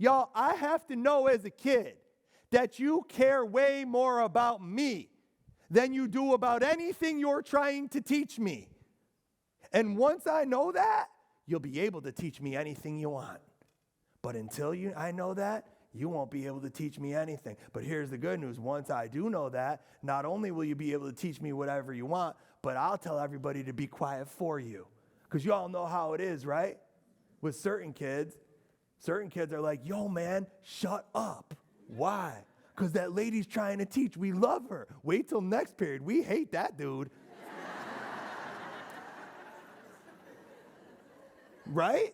Y'all, I have to know as a kid that you care way more about me than you do about anything you're trying to teach me. And once I know that, you'll be able to teach me anything you want. But until I know that, you won't be able to teach me anything. But here's the good news. Once I do know that, not only will you be able to teach me whatever you want, but I'll tell everybody to be quiet for you. Because you all know how it is, right? With certain kids are like, yo, man, shut up. Why? Because that lady's trying to teach. We love her. Wait till next period. We hate that dude. Right?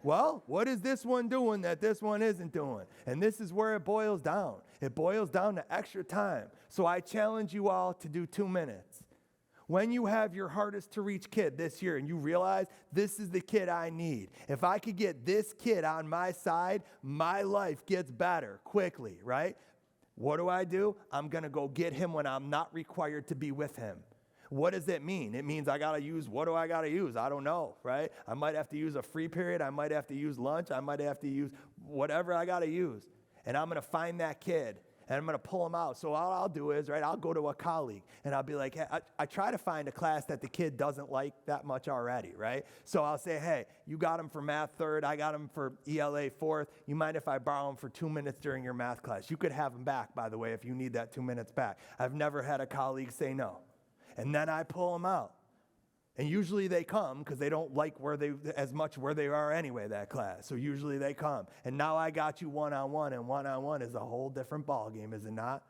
Well, what is this one doing that this one isn't doing? And this is where it boils down. It boils down to extra time. So I challenge you all to do 2 minutes. When you have your hardest to reach kid this year and you realize this is the kid I need, if I could get this kid on my side, my life gets better quickly, right? What do? I'm going to go get him when I'm not required to be with him. What does it mean? It means I got to use, what do I got to use? I don't know, right? I might have to use a free period. I might have to use lunch. I might have to use whatever I got to use. And I'm going to find that kid, and I'm going to pull him out. So all I'll do is, right, I'll go to a colleague, and I'll be like, hey, I try to find a class that the kid doesn't like that much already, right? So I'll say, hey, you got him for math third. I got him for ELA fourth. You mind if I borrow him for 2 minutes during your math class? You could have him back, by the way, if you need that 2 minutes back. I've never had a colleague say no. And then I pull them out. And usually they come because they don't like where they are anyway, that class. So usually they come. And now I got you one-on-one, and one-on-one is a whole different ballgame, is it not?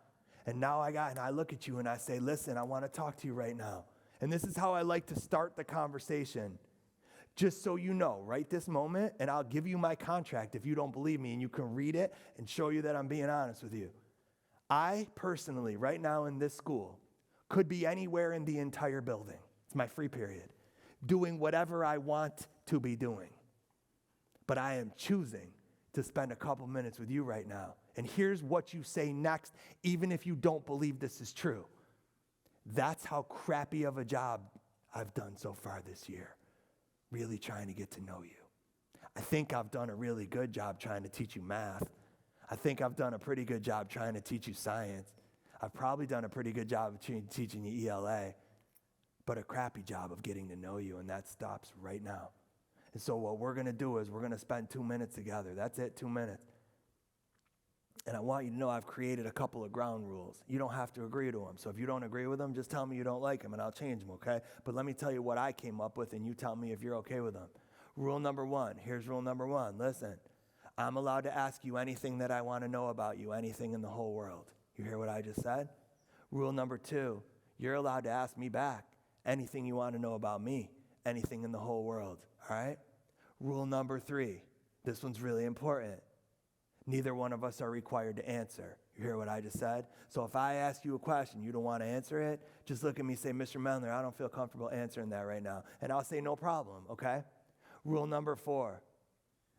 And now I look at you and I say, listen, I want to talk to you right now. And this is how I like to start the conversation. Just so you know, right this moment, and I'll give you my contract if you don't believe me, and you can read it and show you that I'm being honest with you. I personally, right now in this school, could be anywhere in the entire building. It's my free period. Doing whatever I want to be doing. But I am choosing to spend a couple minutes with you right now. And here's what you say next, even if you don't believe this is true. That's how crappy of a job I've done so far this year. Really trying to get to know you. I think I've done a really good job trying to teach you math. I think I've done a pretty good job trying to teach you science. I've probably done a pretty good job of teaching you ELA, but a crappy job of getting to know you, and that stops right now. And so what we're going to do is we're going to spend 2 minutes together. That's it, 2 minutes. And I want you to know I've created a couple of ground rules. You don't have to agree to them. So if you don't agree with them, just tell me you don't like them, and I'll change them, okay? But let me tell you what I came up with, and you tell me if you're okay with them. Rule number 1. Here's rule number 1. Listen, I'm allowed to ask you anything that I want to know about you, anything in the whole world. You hear what I just said? Rule number 2, you're allowed to ask me back anything you want to know about me, anything in the whole world, all right? Rule number 3, this one's really important. Neither one of us are required to answer. You hear what I just said? So if I ask you a question, you don't want to answer it, just look at me and say, Mr. Mellner, I don't feel comfortable answering that right now. And I'll say, no problem, okay? Rule number 4,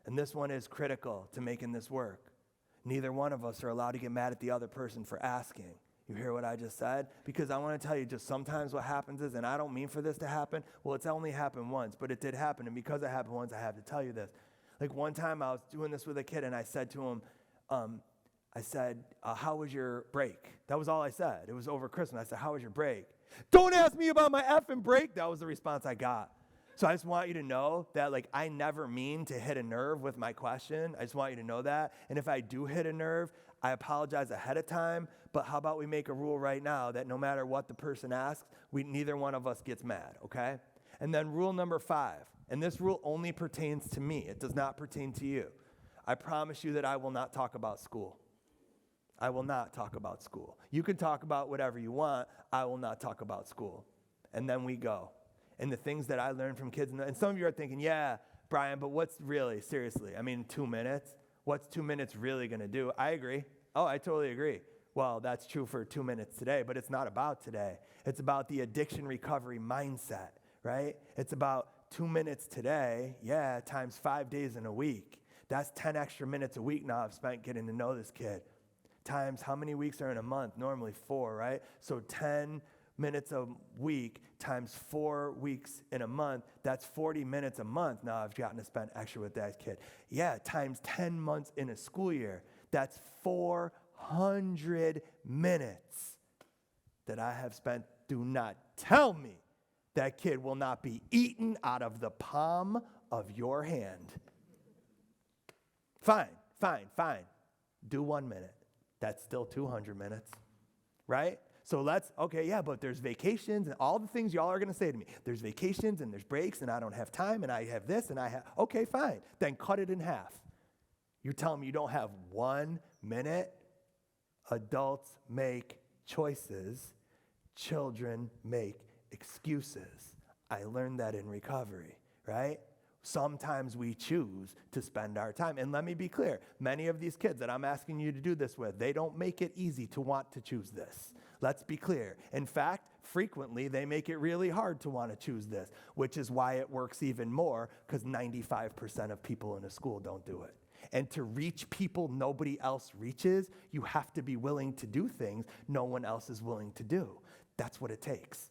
and this one is critical to making this work. Neither one of us are allowed to get mad at the other person for asking. You hear what I just said? Because I want to tell you, just sometimes what happens is, and I don't mean for this to happen, well, it's only happened once, but it did happen, and because it happened once, I have to tell you this. Like one time I was doing this with a kid, and I said to him, how was your break? That was all I said. It was over Christmas. I said, how was your break? Don't ask me about my effing break. That was the response I got. So I just want you to know that, like, I never mean to hit a nerve with my question. I just want you to know that. And if I do hit a nerve, I apologize ahead of time. But how about we make a rule right now that no matter what the person asks, neither one of us gets mad, okay? And then rule number 5, and this rule only pertains to me. It does not pertain to you. I promise you that I will not talk about school. I will not talk about school. You can talk about whatever you want. I will not talk about school. And then we go. And the things that I learned from kids, and some of you are thinking, yeah, Brian, but what's really, seriously, 2 minutes? What's 2 minutes really going to do? I agree. Oh, I totally agree. Well, that's true for 2 minutes today, but it's not about today. It's about the addiction recovery mindset, right? It's about 2 minutes today, times 5 days in a week. That's 10 extra minutes a week now I've spent getting to know this kid. Times how many weeks are in a month? Normally 4, right? So 10 minutes a week times 4 weeks in a month, that's 40 minutes a month. Now I've gotten to spend extra with that kid. Yeah, times 10 months in a school year, that's 400 minutes that I have spent. Do not tell me that kid will not be eaten out of the palm of your hand. Fine. Do 1 minute. That's still 200 minutes, right? So but there's vacations and all the things y'all are going to say to me. There's vacations and there's breaks and I don't have time and I have this and I have, okay, fine. Then cut it in half. You're telling me you don't have 1 minute? Adults make choices. Children make excuses. I learned that in recovery, right? Sometimes we choose to spend our time. And let me be clear, many of these kids that I'm asking you to do this with, they don't make it easy to want to choose this. Let's be clear. In fact, frequently they make it really hard to want to choose this, which is why it works even more, because 95% of people in a school don't do it. And to reach people nobody else reaches, you have to be willing to do things no one else is willing to do. That's what it takes.